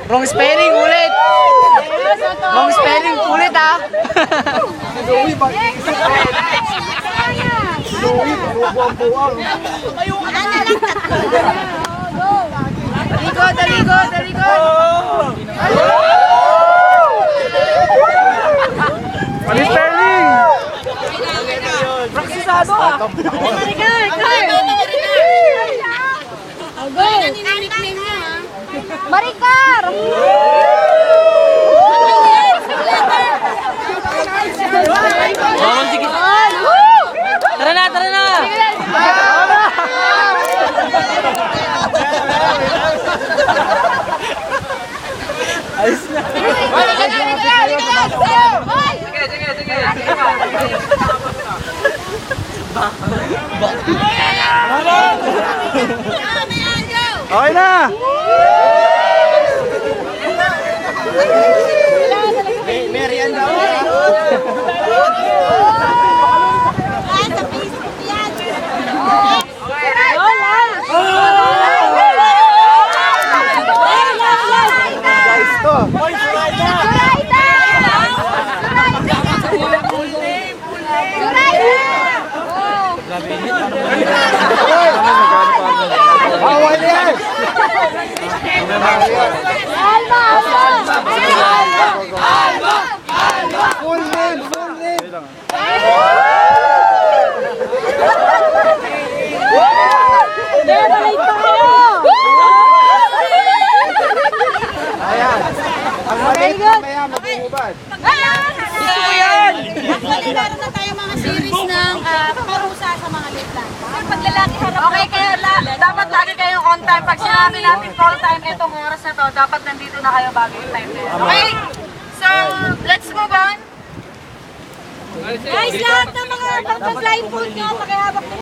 Wrong spelling ulit. Wrong spelling ulit ha. Talikod, talikod, talikod. Mali spelling! Praksisado ha. Maricar! Tara na, tara na. Ayos na. Sige, sige, sige. Okay na! Merian daw. Guys to! Bawal yan! Full name! Full name! Ayan! Ang maliit mamaya magugubad. Actually, meron na tayo mga series ng parusa sa mga late lang. Pag lalaki harap. Okay, kaya dapat lagi kayong on time. Pag sinabi natin call time itong oras na to, dapat nandito na kayo bago yung time na yun. Okay? So, let's move on. Guys, lahat ng mga pag-flying food nyo, pakihawak